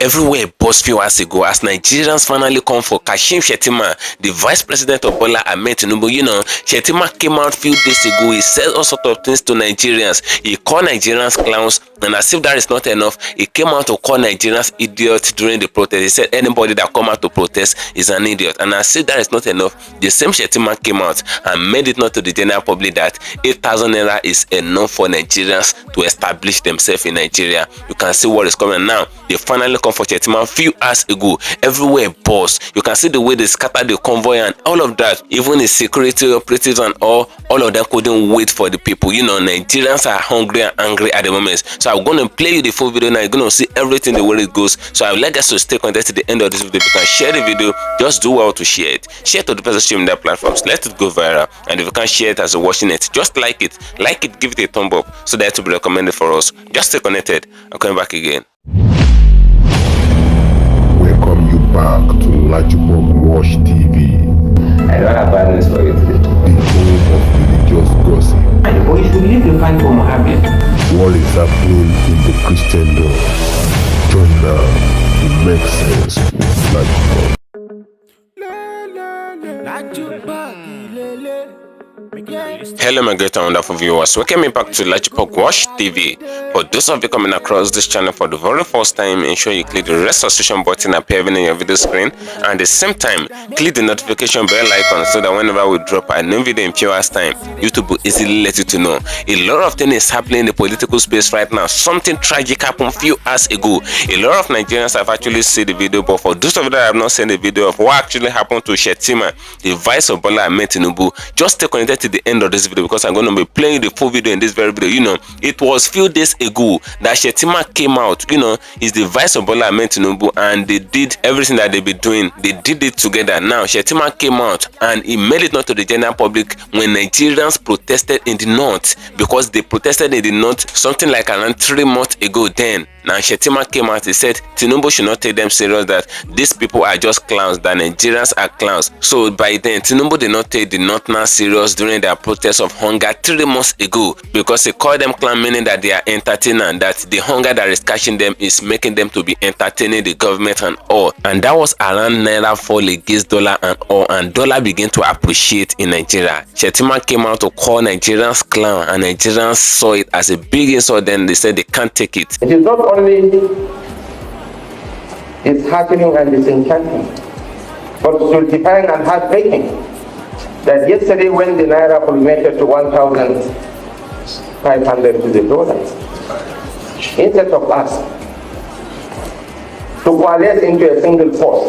Everywhere burst few hours ago as Nigerians finally come for Kashim Shettima, the vice president of Bola Ahmed TINUBU. Shettima came out few days ago. He said all sorts of things to Nigerians. He called Nigerians clowns, and as if that is not enough, he came out to call Nigerians idiots during the protest. He said anybody that come out to protest is an idiot. And as if that is not enough, the same Shettima came out and made it known to the general public that 8,000 naira is enough for Nigerians to establish themselves in Nigeria. You can see what is coming now. They finally come for Shettima few hours ago. Everywhere burst. You can see the way they scattered the convoy and all of that. Even the security operatives and all of them couldn't wait for the people. Nigerians are hungry and angry at the moment. So I'm going to play you the full video now. You're going to see everything the way it goes. So I would like us to stay connected to the end of this video. If you can share the video, just do well to share it. Share to the person streaming their platforms. Let it go viral. And if you can't share it as you're watching it, just like it, give it a thumb up so that it will be recommended for us. Just stay connected. I'm coming back again. Welcome you back to LAJUPOG Watch TV. I don't have bad news for you today. The home of religious gossip. But you should leave the fight for Mohammed. What is happening in the Christendom? Join now to make sense with LAJUPOG. Hello my great and wonderful viewers, welcome me back to LAJUPOG Watch TV. For those of you coming across this channel for the very first time, ensure you click the red subscription button appearing in your video screen, and at the same time click the notification bell icon so that whenever we drop a new video in few hours time, YouTube will easily let you to know. A lot of things is happening in the political space right now. Something tragic happened few hours ago. A lot of Nigerians have actually seen the video, but for those of you that have not seen the video of what actually happened to Shettima, the vice of Bola Ahmed TINUBU, just stay connected to the end of this video because I'm going to be playing the full video in this very video. It was few days ago that Shettima came out. He's the vice of Bola Ahmed TINUBU, and they did everything that they be doing. They did it together. Now Shettima came out and he made it known to the general public when Nigerians protested in the north, because they protested in the north something like around 3 months ago. Then now Shettima came out. He said TINUBU should not take them serious, that these people are just clowns, that Nigerians are clowns. So by then TINUBU did not take the Northerners serious during their protest of hunger 3 months ago, because he called them clown, meaning that they are entertaining, that the hunger that is catching them is making them to be entertaining the government and all. And that was around naira fall against dollar and all, and dollar began to appreciate in Nigeria. Shettima came out to call Nigerians clown, and Nigerians saw it as a big insult. Then they said they can't take it. It is not only disheartening and disenchanting, but stultifying and heartbreaking that yesterday when the naira culminated to 1,500 to the dollar, instead of us to coalesce into a single force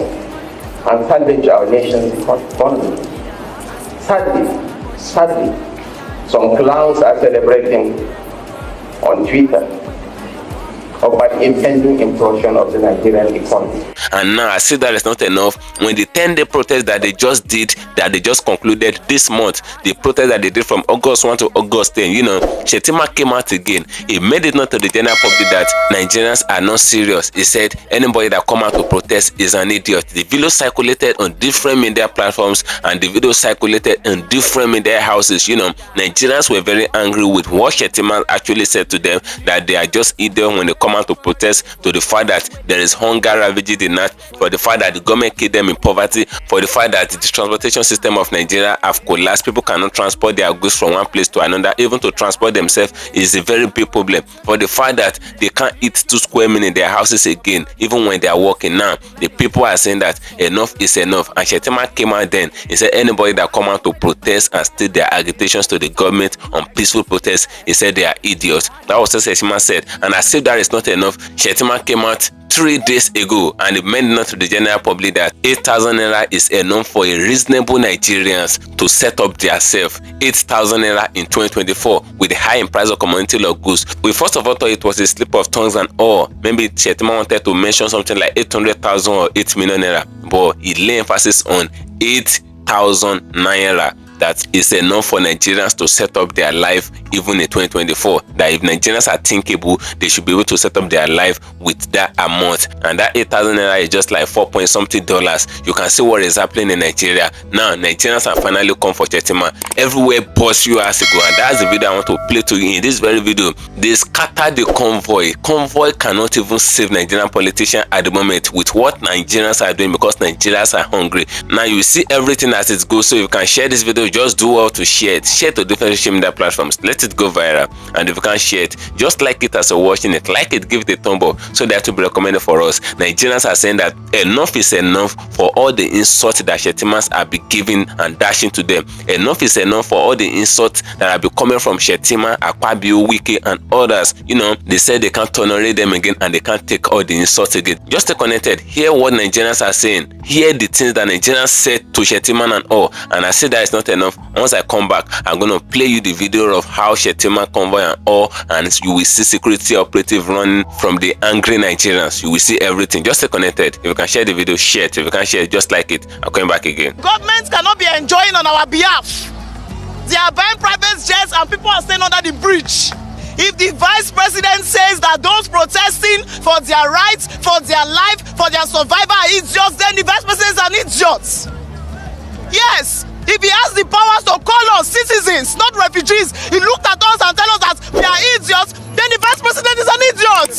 and salvage our nation's economy, sadly, some clowns are celebrating on Twitter about impending implosion of the Nigerian economy. And now I see that it's not enough. When the 10-day protest that they just did, that they just concluded this month, the protest that they did from August 1 to August 10, Shettima came out again. He made it known to the general public that Nigerians are not serious. He said anybody that come out to protest is an idiot. The video circulated on different media platforms, and the video circulated in different media houses. Nigerians were very angry with what Shettima actually said to them, that they are just idiots when they come out to protest, to the fact that there is hunger ravaging the north, for the fact that the government killed them in poverty, for the fact that the transportation system of Nigeria have collapsed. People cannot transport their goods from one place to another. Even to transport themselves is a very big problem. For the fact that they can't eat 2 square meals in their houses again, even when they are working. Now the people are saying that enough is enough, and Shettima came out then. He said anybody that come out to protest and state their agitations to the government on peaceful protest, he said they are idiots. That was what Shettima said. And as if that is not enough, Shettima came out 3 days ago and it meant not to the general public that 8,000 naira is enough for a reasonable Nigerians to set up themselves. 8,000 naira in 2024 with the high in price of commodity or goods. We first of all thought it was a slip of tongues and all. Maybe Shettima wanted to mention something like 800,000 or 8 million naira, but he lay emphasis on 8,000 naira. that it's enough for Nigerians to set up their life even in 2024. That if Nigerians are thinkable, they should be able to set up their life with that amount. And that 8,000 naira is just like $4 point something. You can see what is happening in Nigeria. Now, Nigerians have finally come for Shettima. Everywhere bust you as ago. And that's the video I want to play to you in this very video. They scattered the convoy. Convoy cannot even save Nigerian politicians at the moment with what Nigerians are doing, because Nigerians are hungry. Now you see everything as it goes. So if you can share this video, just do well to share it. Share to different social media platforms. Let it go viral. And if you can share it, just like it as you're watching it. Like it, give it a thumb up so that to be recommended for us. Nigerians are saying that enough is enough for all the insults that Shettimas are be giving and dashing to them. Enough is enough for all the insults that are be coming from Shettima, AKPABIO, WIKE, and others. You know, they said they can't tolerate them again and they can't take all the insults again. Just stay connected. Hear what Nigerians are saying. Hear the things that Nigerians said to Shettima and all. And I say that it's not enough. Once I come back, I'm going to play you the video of how Shettima, Convoy, and all, and you will see security operative running from the angry Nigerians. You will see everything. Just stay connected. If you can share the video, share it. If you can share it, just like it. I'm coming back again. Governments cannot be enjoying on our behalf. They are buying private jets and people are staying under the bridge. If the vice president says that those protesting for their rights, for their life, for their survival are idiots, then the vice president is an idiot. Yes, if he has the powers to call us citizens, not refugees, he looked at us and tell us that we are idiots, then the vice president is an idiot.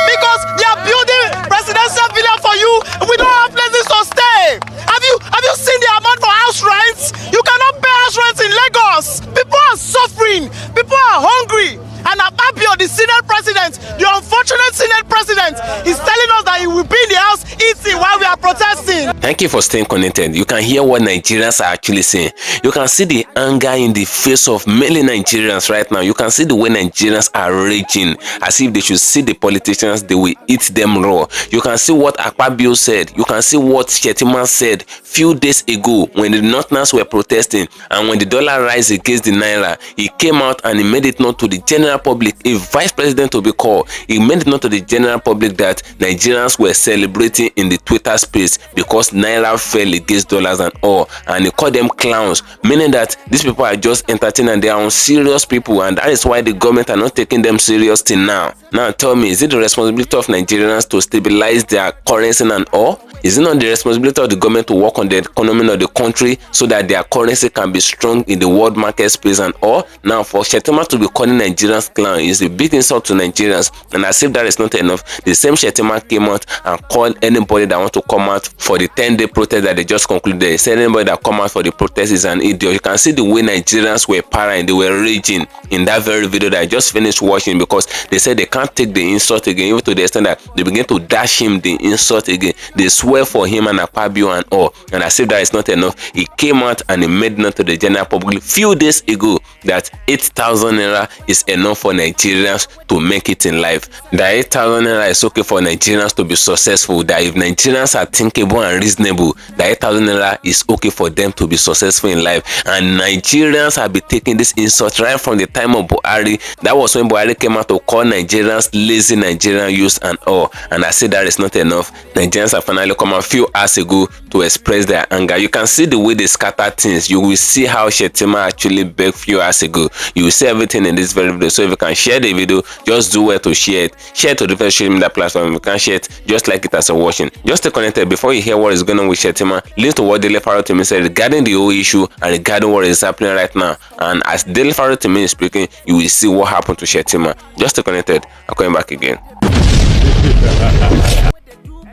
Because they are building presidential villa for you, we don't have places to stay. Have you seen the amount for house rents? You cannot pay house rents in Lagos. People are suffering, people are hungry. And AKPABIO, the Senate president, the unfortunate Senate president, is telling us that he will be in the house eating while we are protesting. Thank you for staying connected. You can hear what Nigerians are actually saying. You can see the anger in the face of many Nigerians right now. You can see the way Nigerians are raging, as if they should see the politicians, they will eat them raw. You can see what AKPABIO said. You can see what Shettima said few days ago when the Northerners were protesting, and when the dollar rise against the naira, he came out and he made it known to the general public, a vice president to be called, he made it known to the general public that Nigerians were celebrating in the Twitter space because naira fell against dollars and all, and he called them clowns, meaning that these people are just entertaining, they are unserious people, and that is why the government are not taking them serious till now. Now tell me, is it the responsibility of Nigerians to stabilize their currency and all? Is it not the responsibility of the government to work on the economy of the country so that their currency can be strong in the world market space and all? Now, for Shettima to be calling Nigerians clown is a big insult to Nigerians, and as if that is not enough, the same Shettima came out and called anybody that want to come out for the 10-day protest that they just concluded. They said anybody that come out for the protest is an idiot. You can see the way Nigerians were paranoid, they were raging in that very video that I just finished watching, because they said they can't take the insult again, even to the extent that they begin to dash him the insult again. They swear for him and AKPABIO and all, and as if that is not enough, he came out and he made known to the general public few days ago that 8,000 naira is enough for Nigerians to make it in life. That 8,000 naira is okay for Nigerians to be successful. That if Nigerians are thinkable and reasonable, that 8,000 naira is okay for them to be successful in life. And Nigerians have been taking this insult right from the time of Buhari. That was when Buhari came out to call Nigerians lazy Nigerian youth and all, and I say that is not enough. Nigerians have finally come a few hours ago to express their anger. You can see the way they scatter things. You will see how Shettima actually begged few hours ago. You will see everything in this very video. So if you can share the video, just do well to share it. Share it to different social media platforms. If you can share it, just like it as you're watching. Just stay connected before you hear what is going on with Shettima. Listen to what Daily Pharaoh to me said regarding the whole issue and regarding what is happening right now. And as Daily Pharaoh to me is speaking, you will see what happened to Shettima. Just stay connected. I'm coming back again.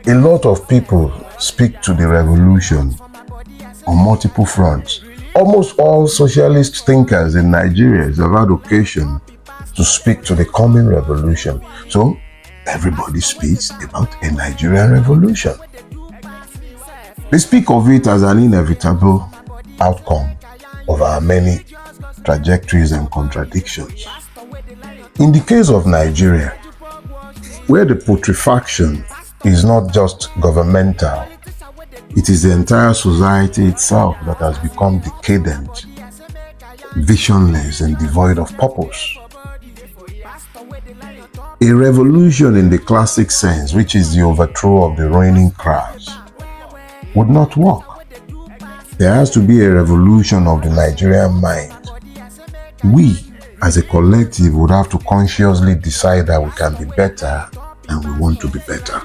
A lot of people speak to the revolution on multiple fronts. Almost all socialist thinkers in Nigeria have had occasion to speak to the coming revolution. So everybody speaks about a Nigerian revolution. They speak of it as an inevitable outcome of our many trajectories and contradictions. In the case of Nigeria, where the putrefaction is not just governmental, it is the entire society itself that has become decadent, visionless, and devoid of purpose. A revolution in the classic sense, which is the overthrow of the reigning class, would not work. There has to be a revolution of the Nigerian mind. We, as a collective, would have to consciously decide that we can be better and we want to be better.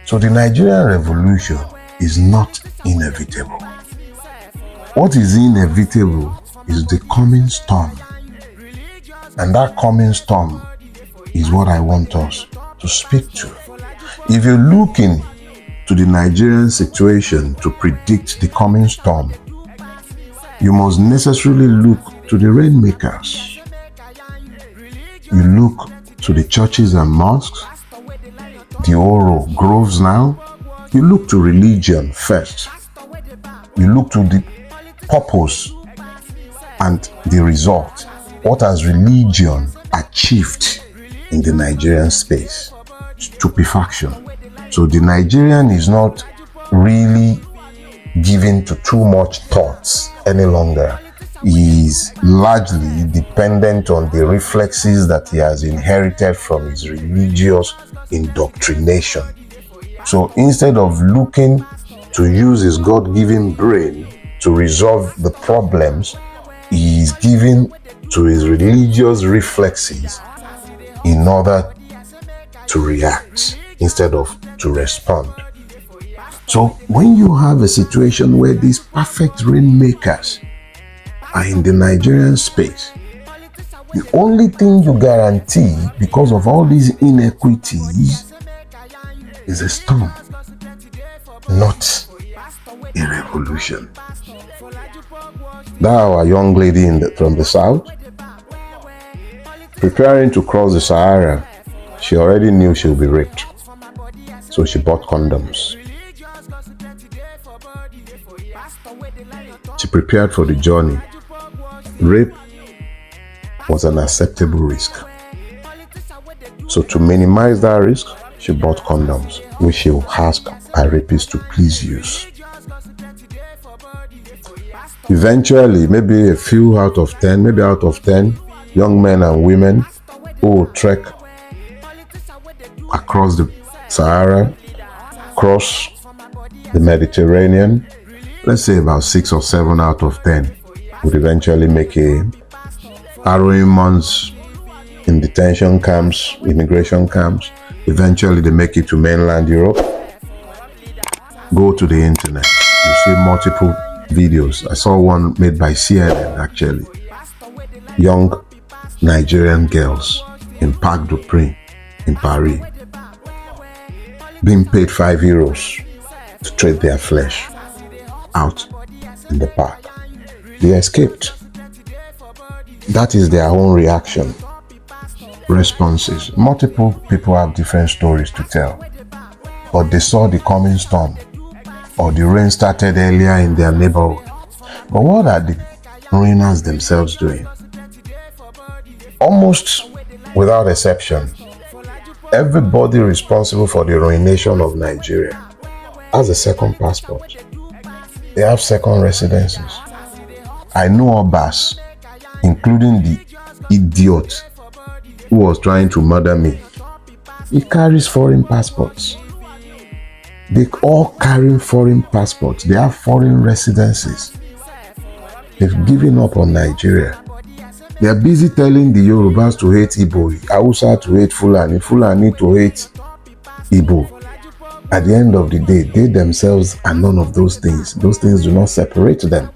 So the Nigerian revolution is not inevitable. What is inevitable is the coming storm. And that coming storm is what I want us to speak to. If you're looking to the Nigerian situation to predict the coming storm, you must necessarily look to the rainmakers. You look to the churches and mosques, the Oro groves now. You look to religion first. You look to the purpose and the result. What has religion achieved in the Nigerian space? Stupefaction. So the Nigerian is not really given to too much thoughts any longer. He is largely dependent on the reflexes that he has inherited from his religious indoctrination. So instead of looking to use his God-given brain to resolve the problems, he is given to his religious reflexes in order to react instead of to respond. So when you have a situation where these perfect rainmakers are in the Nigerian space, the only thing you guarantee because of all these inequities is a storm, not a revolution. That our young lady from the south, preparing to cross the Sahara, she already knew she'll be raped. So she bought condoms. She prepared for the journey. Rape was an acceptable risk. So to minimize that risk, she bought condoms, which she will ask her rapist to please use. Eventually, maybe a few out of 10, maybe out of 10 young men and women who will trek across the Sahara, cross the Mediterranean, let's say about 6 or 7 out of 10 would eventually make a harrowing months in detention camps, immigration camps. Eventually they make it to mainland Europe. Go to the internet, you see multiple videos. I saw one made by CNN actually. Young Nigerian girls in Parc des Princes in Paris being paid €5 to trade their flesh out in the park. They escaped. That is their own reaction. Responses. Multiple people have different stories to tell, but they saw the coming storm or the rain started earlier in their neighborhood. But what are the ruiners themselves doing? Almost without exception, everybody responsible for the ruination of Nigeria has a second passport. They have second residences. I know Obas, including the idiot who was trying to murder me. He carries foreign passports. They all carry foreign passports. They have foreign residences. They've given up on Nigeria. They are busy telling the Yorubas to hate Igbo, Hausa to hate Fulani, Fulani to hate Igbo. At the end of the day, they themselves are none of those things. Those things do not separate them.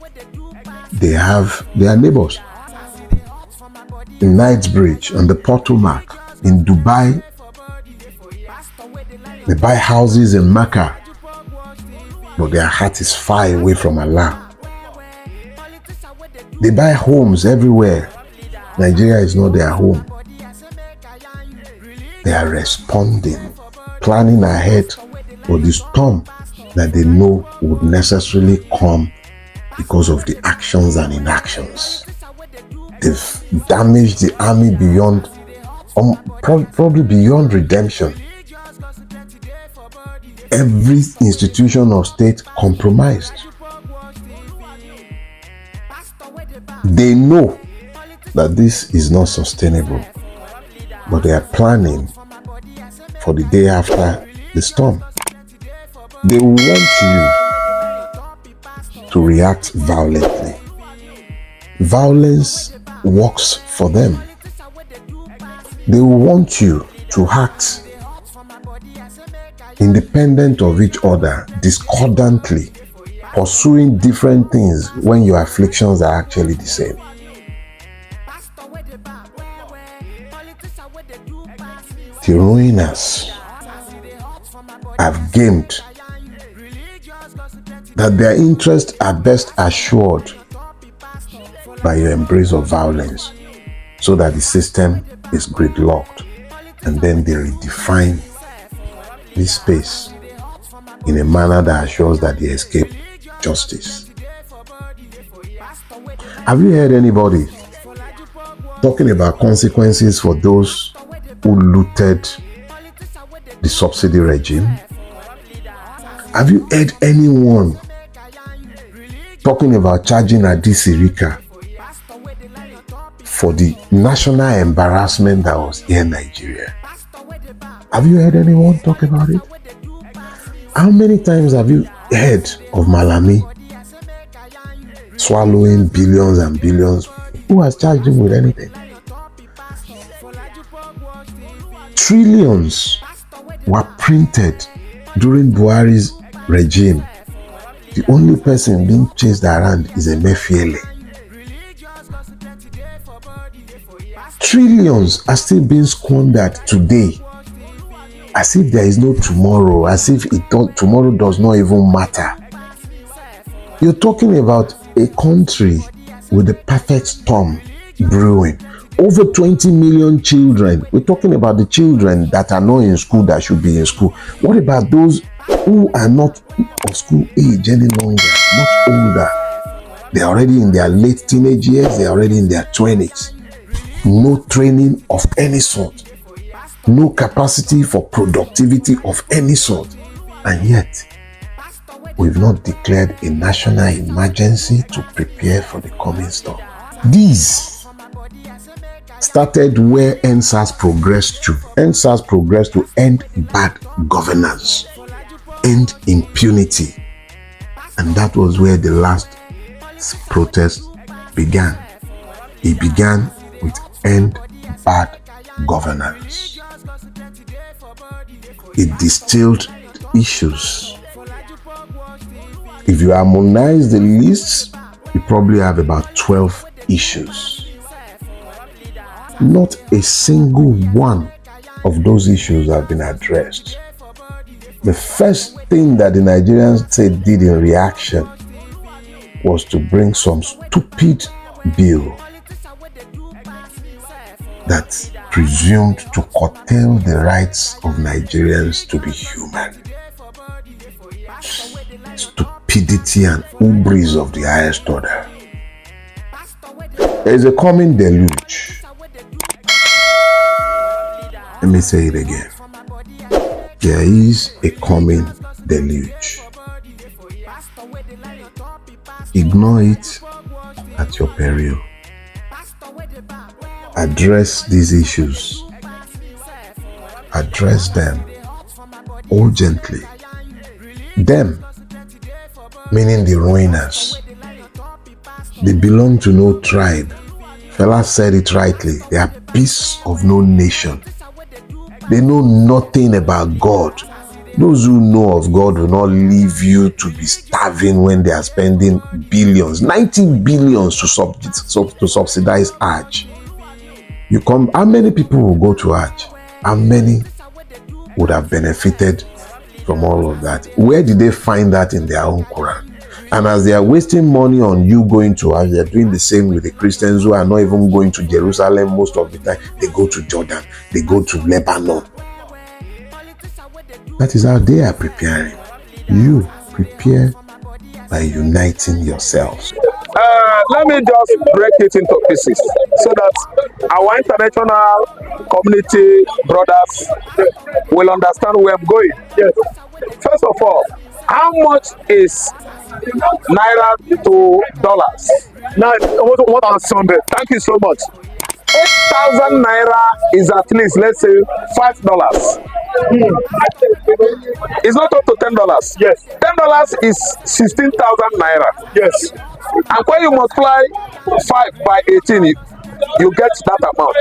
They have their neighbors. In Knightsbridge, on the Potomac, in Dubai, they buy houses in Mecca, but their heart is far away from Allah. They buy homes everywhere. Nigeria is not their home. They are responding, planning ahead for the storm that they know would necessarily come because of the actions and inactions. They've damaged the army beyond, probably beyond redemption. Every institution of state compromised. They know that this is not sustainable, but they are planning for the day after the storm. They want you to react violently. Violence works for them. They will want you to act independent of each other, discordantly, pursuing different things when your afflictions are actually the same. The ruiners have gamed that their interests are best assured by your embrace of violence, so that the system is gridlocked, and then they redefine this space in a manner that assures that they escape justice. Have you heard anybody talking about consequences for those who looted the subsidy regime? Have you heard anyone talking about charging Adisirika for the national embarrassment that was here in Nigeria? Have you heard anyone talk about it? How many times have you heard of Malami swallowing billions and billions? Who has charged him with anything? Trillions were printed during Buhari's regime. The only person being chased around is Emefiele. Trillions are still being squandered today, as if there is no tomorrow, as if tomorrow does not even matter. You're talking about a country with a perfect storm brewing. Over 20 million children. We're talking about the children that are not in school that should be in school. What about those who are not of school age any longer, much older? They're already in their late teenage years, they're already in their 20s. No training of any sort. No capacity for productivity of any sort. And yet, we've not declared a national emergency to prepare for the coming storm. These started where NSAS progressed to. NSAS progressed to end bad governance, end impunity. And that was where the last protest began. It began with end bad governance. It distilled issues. If you harmonize the lists, you probably have about 12 issues. Not a single one of those issues have been addressed. The first thing that the Nigerians said did in reaction was to bring some stupid bill that presumed to curtail the rights of Nigerians to be human. Stupidity and hubris of the highest order. There is a coming deluge. Let me say it again. There is a coming deluge. Ignore it at your peril. Address these issues. Address them urgently. Them, meaning the ruiners. They belong to no tribe. Fela said it rightly. They are beasts of no nation. They know nothing about God. Those who know of God will not leave you to be starving when they are spending billions, 90 billions to subsidize Hajj. You come, how many people will go to Hajj? How many would have benefited from all of that? Where did they find that in their own Quran? And as they are wasting money on you going to Hajj, they are doing the same with the Christians who are not even going to Jerusalem most of the time. They go to Jordan, they go to Lebanon. That is how they are preparing. You prepare by uniting yourselves. Let me just break it into pieces so that our international community brothers will understand where I'm going. Yes. First of all, how much is Naira to dollars? Now, what are Sunday? Thank you so much. 8,000 Naira is at least, let's say, $5. It's not up to $10. Yes. $10 is 16,000 naira. Yes. And when you multiply 5 by 18, you get that amount.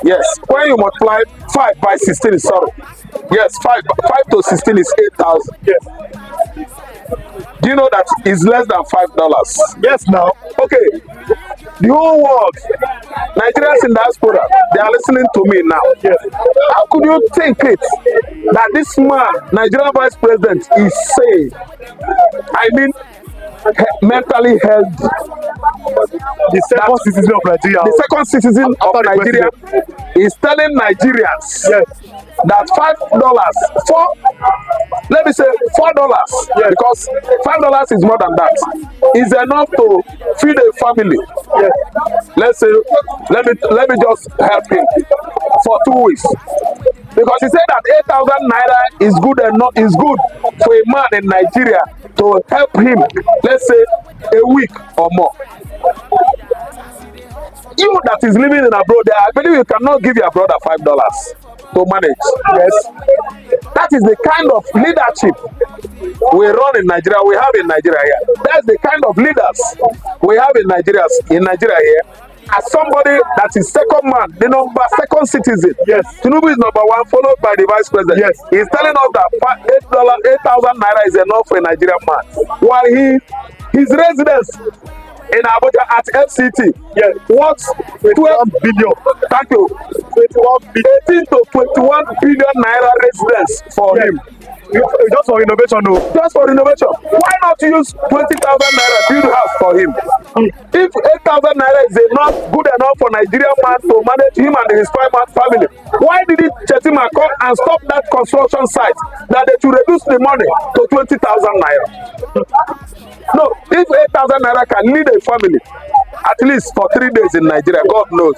Yes. When you multiply 5 by 16, sorry. Yes, 5 to 16 is 8,000. Yes. Do you know that it's less than $5? Yes, now. Okay. The whole world, Nigerians in diaspora, they are listening to me now. Yes. How could you think it that this man, Nigerian vice president, is saying, I mean, mentally healthy? The second citizen of Nigeria. The second citizen of Nigeria is telling Nigerians that let me say $4, because $5 is more than that, is enough to feed a family. Let's say, let me just help him for 2 weeks, because he said that 8,000 naira is good for a man in Nigeria to help him, let's say, a week or more. You that is living in abroad, I believe you cannot give your brother $5 to manage. Yes, that is the kind of leadership we run in Nigeria. We have in Nigeria here. That's the kind of leaders we have in Nigeria here. As somebody that is second man, the second citizen. Yes. TINUBU is number 1, followed by the vice president. Yes. He's telling us that $8,000 naira is enough for a Nigerian man, while his residence in Abuja at FCT, what 12 billion. Thank you. 18 to 21 billion naira residence for him. Just for innovation, no. Just for innovation. Why not use 20,000 naira build house for him? If 8,000 naira is good enough for Nigerian man to manage him and his 5-man family, why did SHETTIMA come and stop that construction site that they should reduce the money to 20,000 naira? No, if 8,000 naira can lead a family at least for 3 days in Nigeria, God knows.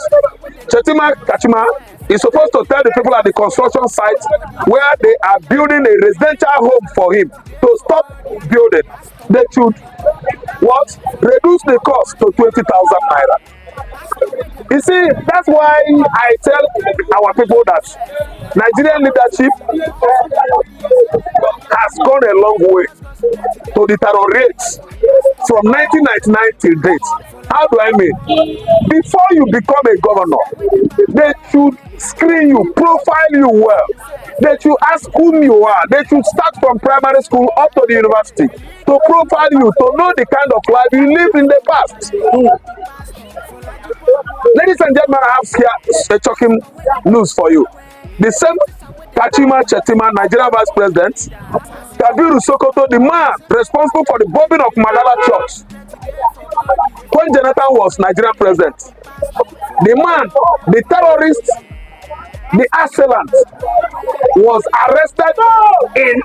SHETTIMA is supposed to tell the people at the construction site where they are building a residential home for him to stop building. They should reduce the cost to 20,000 naira. You see, that's why I tell our people that Nigerian leadership has gone a long way to deteriorate from 1999 till date. How do I mean? Before you become a governor, they should screen you, profile you well. They should ask whom you are. They should start from primary school up to the university to profile you, to know the kind of life you lived in the past. Ladies and gentlemen, I have here a shocking news for you. The same SHETTIMA, Nigerian vice president, Kabiru Sokoto, the man responsible for the bombing of Magala Church when Jonathan was Nigerian president, the man, the terrorist, the assailant, was arrested in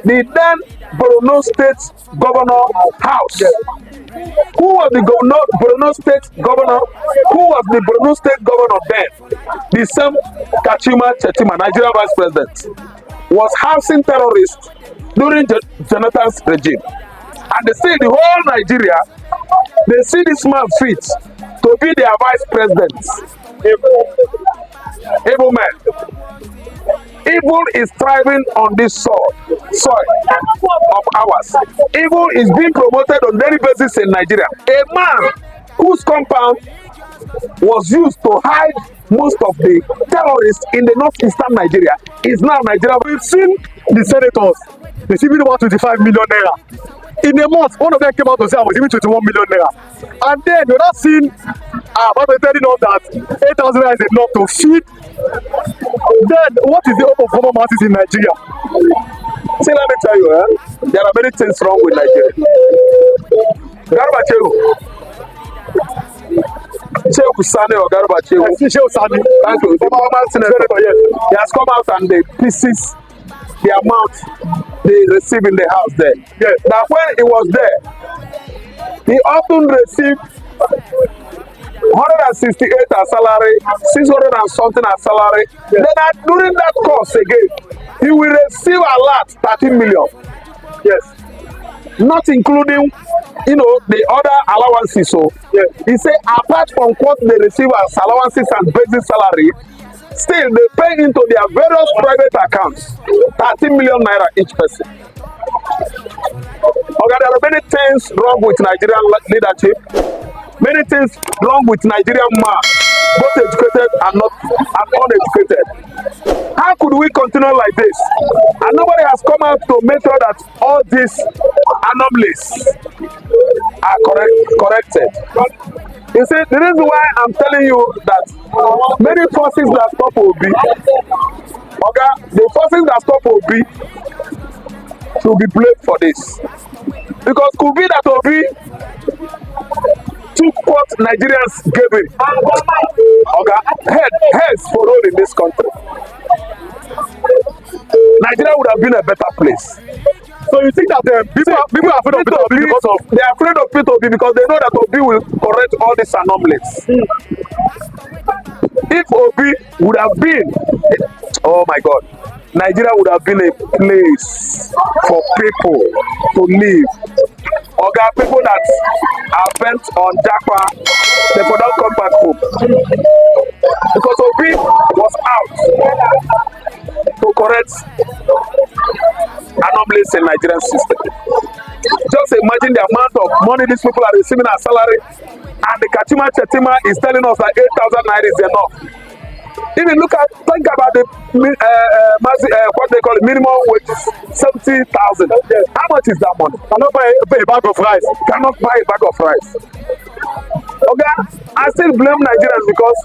the then Borno State Governor house. Who was the Borno State Governor? Who was the Borno State Governor then? The same SHETTIMA, Nigerian vice president, was housing terrorists during Jonathan's regime. And they say the whole Nigeria, they see this man fit to be their vice president. Evil man. Evil is thriving on this soil of ours. Evil is being promoted on daily basis in Nigeria. A man whose compound was used to hide most of the terrorists in the northeastern Nigeria is now Nigeria. We've seen the senators receiving about 25 million naira. In a month, one of them came out to say I was giving 21 million naira. And then you're not seeing Baba telling us that 8,000 naira is enough to feed. Then what is the hope of former masses in Nigeria? See, let me tell you, there are many things wrong with Nigeria. Garba Shehu Sani or Garba Shehu. Shehu Sani. Thank you. The former senator, yes. He has come out and they pieces the amount they receive in the house there. Yes. But when he was there, he often received 168 as salary, 600 and something as salary. Yes. Then during that course again, he will receive a lot, 13 million. Yes. Not including, the other allowances. So yes. He said apart from what they receive as allowances and basic salary, Still, they pay into their various private accounts 30 million naira each person. Okay, there are many things wrong with Nigerian leadership. Many things wrong with Nigerian man, both educated and not and uneducated. How could we continue like this? And nobody has come out to make sure that all these anomalies are corrected. You see, the reason why I'm telling you that many forces that stop Obi, okay, the forces that stop Obi should be blamed for this. Because could be that Obi took what Nigerians gave him. Okay, heads for all in this country. Nigeria would have been a better place. So you think that people are afraid of Peter Obi because of... They are afraid of Peter Obi because they know that Obi will correct all these anomalies. If Obi would have been, oh my God, Nigeria would have been a place for people to live. Okay, people that are bent on Japa, they could not come back home. Because Obi was out to correct anomalies in Nigerian system. Just imagine the amount of money these people are receiving as salary, and the SHETTIMA is telling us that 8,000 naira is enough. Even think about the what they call it, minimum wage, 70,000. How much is that money? Cannot buy a bag of rice. Cannot buy a bag of rice. Okay, I still blame Nigerians because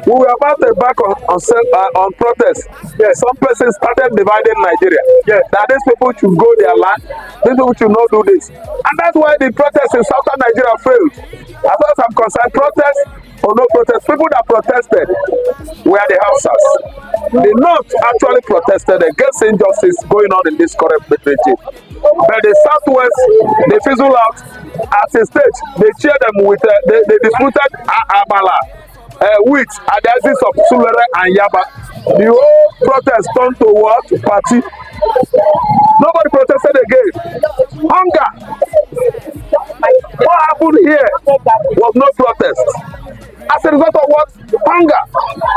we were about to back on protest. Yes, some persons started dividing Nigeria. Yes, that these people should go their land, these people should not do this, and that's why the protests in southern Nigeria failed. As far as I'm concerned, protest or no protest, people that protested were the Hausas. The North actually protested against injustice going on in this corrupt regime. But the Southwest, they fizzle out. At a stage, they cheer them with, they disputed Abala with adhesions of Sulere and Yaba. The whole protest turned to what? Party. Nobody protested again. Hunger. What happened here was no protest. As a result of what? Hunger,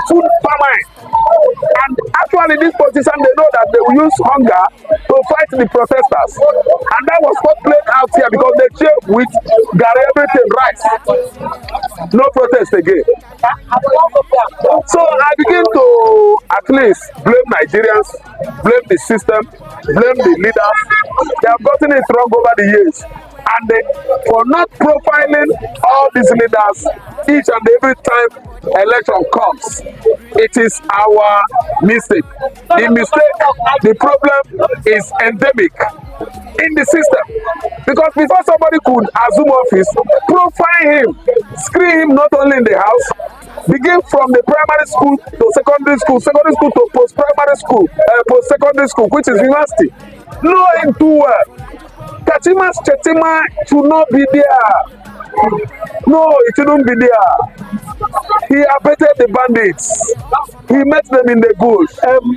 food famine. And actually these politicians, they know that they will use hunger to fight the protesters. And that was what played out here because they cheer with Gary everything rice. No protest again. So I begin to at least blame Nigerians, blame the system, blame the leaders. They have gotten it wrong over the years. And for not profiling all these leaders each and every time election comes, it is our mistake. The mistake, the problem is endemic in the system. Because before somebody could assume office, profile him, screen him not only in the house, begin from the primary school to secondary school to post-primary school, post-secondary school, which is university. Know him too well. SHETTIMA should not be there. No, it shouldn't be there. He abetted the bandits. He met them in the bush.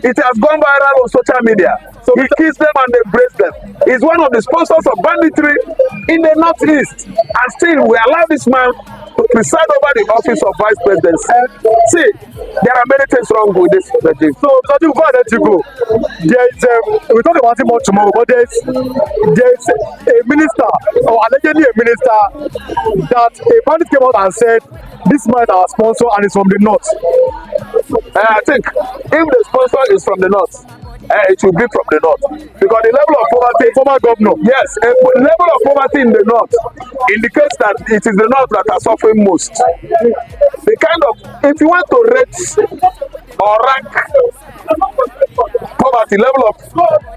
It has gone viral on social media. So he kissed them and embraced them. He's one of the sponsors of banditry in the Northeast. And still, we allow this man to preside over the office of vice presidency. See, there are many things wrong with this regime. So, Laju, before I let you go, there is, we'll talk about it more tomorrow, but there's a minister, or allegedly a minister, that a bandit came out and said, this man is our sponsor and is from the North. I think if the sponsor is from the North, it should be from the North. Because the level of poverty, former governor, yes, the level of poverty in the North indicates that it is the North that are suffering most. The kind of, if you want to rate or rank poverty, level of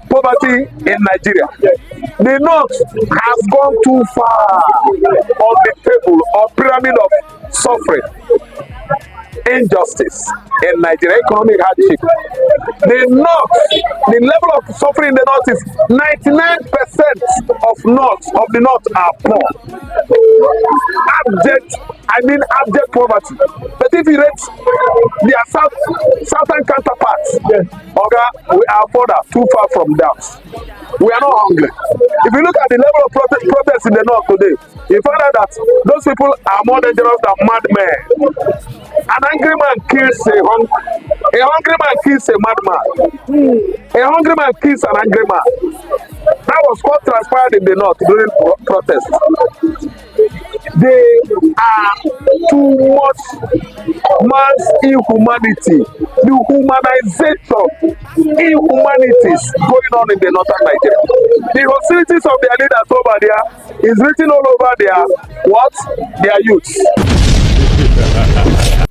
poverty in Nigeria, the North has gone too far on the table or pyramid of suffering, injustice in Nigeria, economic hardship. The North, the level of suffering in the North is 99% of the North are poor. Abject I mean abject poverty. But if you rate their southern counterparts, okay, we are further too far from that. We are not hungry. If you look at the level of protest in the north today, you find out that those people are more dangerous than madmen. An angry man kills a hungry man kills a madman. A hungry man kills an angry man. That was what transpired in the north during protest. They are too much mass inhumanity, the humanization, inhumanities going on in the northern Nigeria. The hostilities of their leaders over there is written all over their youths.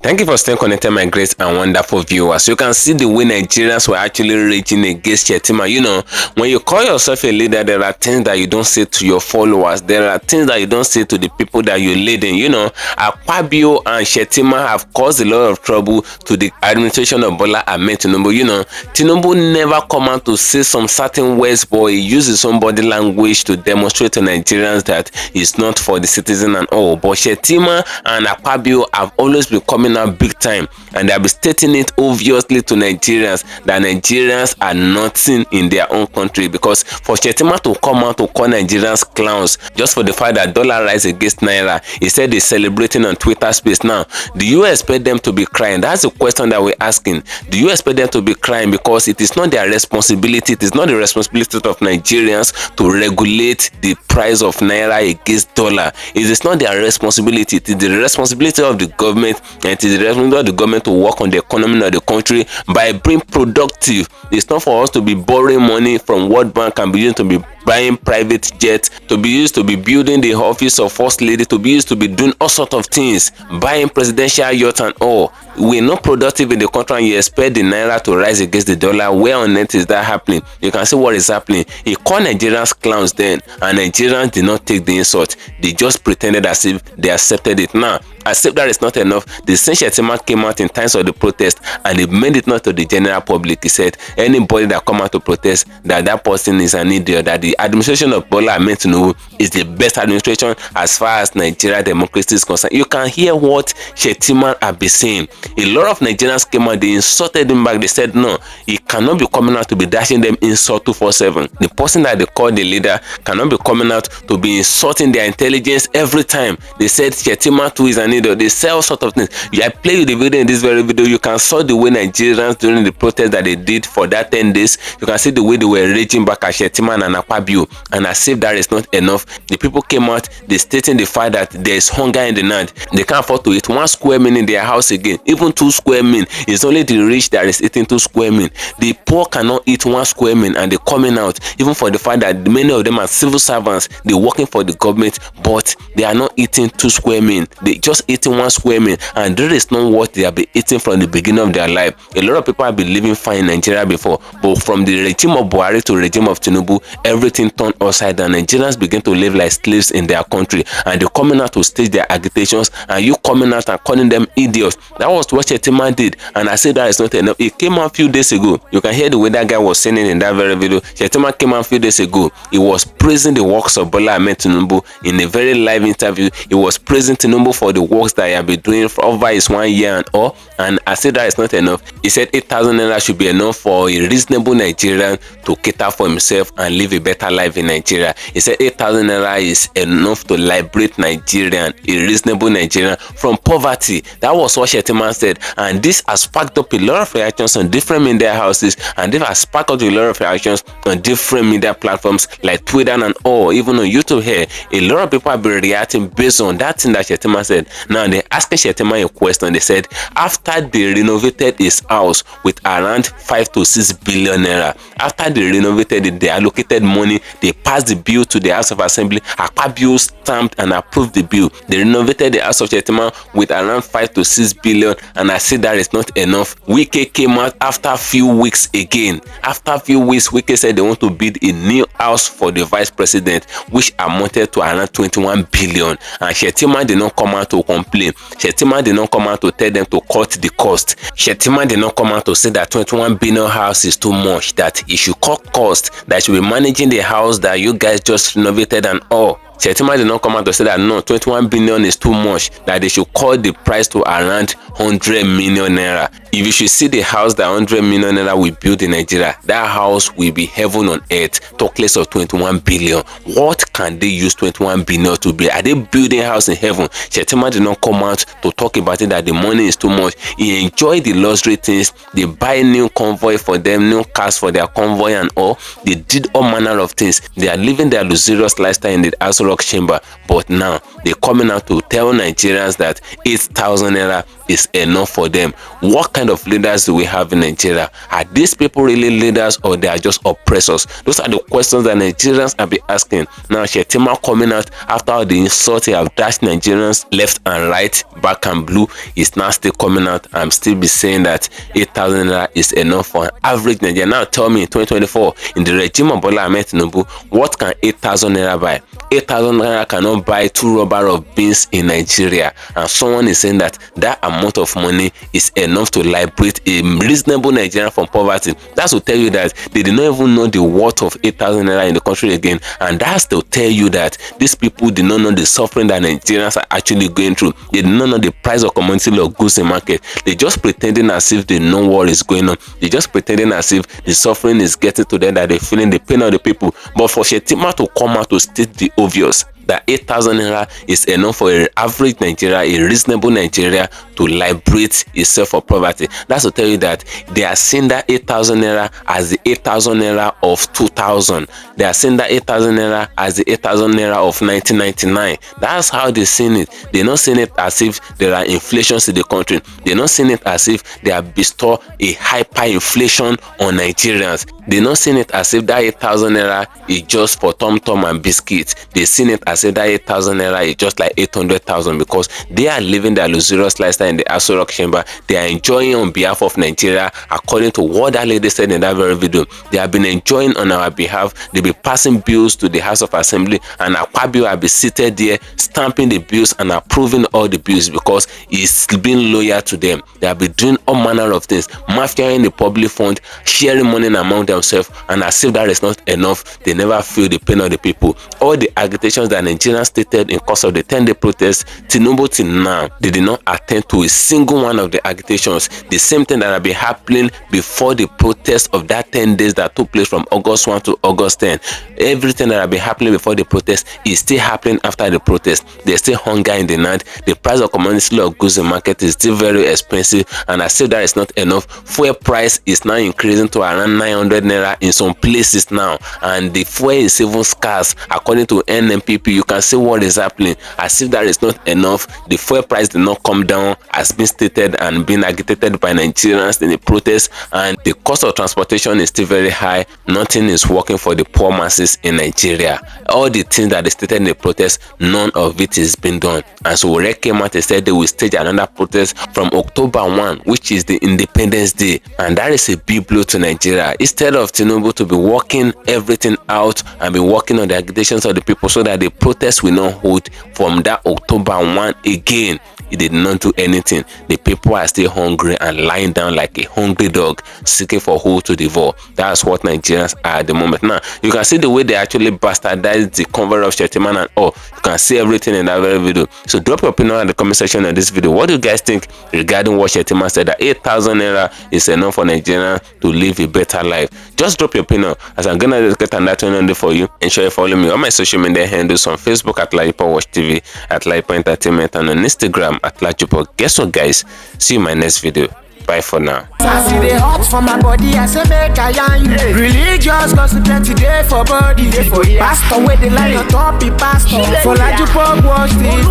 Thank you for staying connected, my great and wonderful viewers. You can see the way Nigerians were actually raging against Shettima. You know, when you call yourself a leader, there are things that you don't say to your followers. There are things that you don't say to the people that you're leading. You know, AKPABIO and Shettima have caused a lot of trouble to the administration of Bola Ahmed Tinubu. You know, Tinubu never come out to say some certain words, but he uses some body language to demonstrate to Nigerians that it's not for the citizen and all. But Shettima and AKPABIO have always been coming out big time, and they have been stating it obviously to Nigerians that Nigerians are nothing in their own country. Because for Shettima to come out to call Nigerians clowns just for the fact that dollar rise against naira, he said he's celebrating on Twitter space. Now, do you expect them to be crying? That's the question that we're asking. Do you expect them to be crying? Because it is not their responsibility. It is not the responsibility of Nigerians to regulate the price of naira against dollar. It is not their responsibility. It is the responsibility of the government, and it is the responsibility of the government to work on the economy of the country by being productive. It's not for us to be borrowing money from World Bank and be used to be buying private jets, to be used to be building the office of First Lady, to be used to be doing all sorts of things, buying presidential yachts and all. We're not productive in the country, and you expect the naira to rise against the dollar. Where on earth is that happening? You can see what is happening. He called Nigerians clowns then, and Nigerians did not take the insult. They just pretended as if they accepted it. Now, as if that is not enough, the same Shettima came out in times of the protest, and they made it not to the general public. He said anybody that come out to protest, that person is an idiot, that the administration of Bola Ahmed Tinubu is the best administration as far as Nigeria democracy is concerned. You can hear what Shettima have been saying. A lot of Nigerians came out, they insulted him back. They said no, he cannot be coming out to be dashing them insult 247. The person that they call the leader cannot be coming out to be insulting their intelligence every time. They said Shettima too is an idiot. They say all sort of things. I play you the video in this very video. You can see the way Nigerians during the protest that they did for that 10 days. You can see the way they were raging back at Shettima and AKPABIO. And as if that is not enough, the people came out, they stating the fact that there is hunger in the land. They can't afford to eat 1 square meal in their house again. Even 2 square meal. It's only the rich that is eating 2 square meal. The poor cannot eat 1 square meal, and they're coming out, even for the fact that many of them are civil servants. They're working for the government, but they are not eating 2 square meal. They just eating 1 square meal, and that is not what they have been eating from the beginning of their life. A lot of people have been living fine in Nigeria before, but from the regime of Buhari to regime of Tinubu, everything turned upside down. Nigerians begin to live like slaves in their country, and they're coming out to stage their agitations, and you coming out and calling them idiots. That was what Shettima did, and I said that is not enough. It came out a few days ago. You can hear the way that guy was saying it in that very video. Shettima came out a few days ago. He was praising the works of Bola Ahmed Tinubu in a very live interview. He was praising Tinubu for the works that he had been doing for over his 1 year and all. And I said that is not enough. He said 8,000 naira should be enough for a reasonable Nigerian to cater for himself and live a better life in Nigeria. He said 8,000 naira is enough to liberate Nigerian, a reasonable Nigerian, from poverty. That was what Shettima said, and this has sparked up a lot of reactions on different media houses, and this has sparked up a lot of reactions on different media platforms like Twitter and all, even on YouTube here. A lot of people have been reacting based on that thing that Shettima said. Now they asking Shettima a question. They said after they renovated his house with around 5 to 6 billion naira, after they renovated it, they allocated money, they passed the bill to the House of Assembly, AKPABIO stamped and approved the bill. They renovated the House of Shettima with around 5 to 6 billion, and I said that is not enough. WIKE came out after a few weeks again. After a few weeks, WIKE said they want to build a new house for the vice president, which amounted to around 21 billion. And Shettima did not come out to complain. Shettima did not come out to tell them to cut the cost. Shettima did not come out to say that 21 billion house is too much, that it should cut cost, that should be managing the house that you guys just renovated and all. Shettima did not come out to say that no, 21 billion is too much, that they should cut the price to around 100 million naira. If you should see the house that 100 million naira will build in Nigeria, that house will be heaven on earth. Talk less of 21 billion. What can they use 21 billion to build? Are they building a house in heaven? Shettima did not come out to talk about it that the money is too much. He enjoyed the luxury things. They buy new convoy for them, new cars for their convoy and all. They did all manner of things. They are living their luxurious lifestyle in the Aso Rock chamber. But now they're coming out to tell Nigerians that 8,000 naira is enough for them. What kind of leaders do we have in Nigeria? Are these people really leaders, or they are just oppressors? Those are the questions that Nigerians have been asking. Now Shettima coming out after all the insult he have dashed Nigerians left and right, back and blue, is now still coming out and still be saying that 8,000 naira is enough for an average Nigerian. Now tell me, in 2024, in the regime of Bola Ahmed Tinubu, what can 8,000 naira buy? 8,000 naira cannot buy 2 rubber of beans in Nigeria, and someone is saying that that amount of money is enough to liberate a reasonable Nigerian from poverty. That's to tell you that they did not even know the worth of 8,000 naira in the country again, and that's to tell you that these people did not know the suffering that Nigerians are actually going through. They did not know the price of commodity or goods in market. They just pretending as if they know what is going on. They just pretending as if the suffering is getting to them, that they're feeling the pain of the people. But for Shettima to come out to state the obvious, that 8,000 naira is enough for an average Nigeria, a reasonable Nigeria, to liberate itself from poverty. That's to tell you that they are seeing that 8,000 naira as the 8,000 naira of 2000. They are seeing that 8,000 naira as the 8,000 naira of 1999. That's how they're seeing it. They're not seeing it as if there are inflations in the country. They're not seeing it as if they have bestowed a hyperinflation on Nigerians. They're not seeing it as if that 8,000 naira is just for Tom Tom and biscuits. They're seeing it as if that 8,000 naira is just like 800,000, because they are living their luxurious lifestyle in the Aso Rock chamber. They are enjoying on behalf of Nigeria, according to what that lady said in that very video. They have been enjoying on our behalf. They'll be passing bills to the House of Assembly, and AKPABIO will be seated there, stamping the bills and approving all the bills, because he's been loyal to them. They have been doing all manner of things, mafiaing the public fund, sharing money among themselves, and as if that is not enough, they never feel the pain of the people. All the agitations that Nigerians stated in course of the 10-day protest, Tinubu till now, they did not attend to a single one of the agitations. The same thing that have been happening before the protest of that 10 days that took place from August 1 to August 10. Everything that have been happening before the protest is still happening after the protest. There's still hunger in the land. The price of commodity of goods in market is still very expensive, and as if that is not enough, fuel price is now increasing to around 900 naira in some places now, and the fuel is even scarce. According to NNPP, you can see what is happening. As if that is not enough, the fuel price did not come down, as been stated and been agitated by Nigerians in the protest, and the cost of transportation is still very high. Nothing is working for the poor masses in Nigeria. All the things that they stated in the protest, none of it is being done. And so WIKE came out and said they will stage another protest from October 1, which is the Independence Day, and that is a big blow to Nigeria. Instead of Tinubu to be working everything out and be working on the agitations of the people so that the protest will not hold from that October 1 again, he did not do anything. The people are still hungry and lying down like a hungry dog, seeking for who to devour. That's what Nigerians are at the moment. Now, you can see the way they actually bastardized the convoy of Shettima and all. You can see everything in that very video. So drop your opinion in the comment section of this video. What do you guys think regarding what Shettima said, that 8,000 naira is enough for Nigerians to live a better life? Just drop your opinion, as I'm gonna get another one for you. Ensure you follow me on my social media handles on Facebook at LAJUPOG TV, at LAJUPOG Entertainment, and on Instagram at LAJUPOG. Guess what, guys? See you in my next video. Bye for now. I see the hot for my body, I say make I yarn you. Religious gossip plenty day for body. Pastor with the line on top, be pastor. For LAJUPOG Watch TV.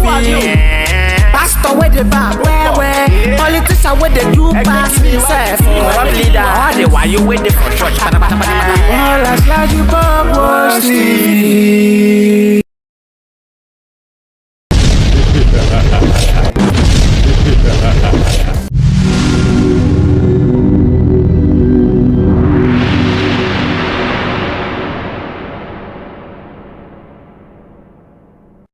Pastor with the back, where politician with the do pass himself. Corrupt leader, all the while you with the for church. All as LAJUPOG Watch TV.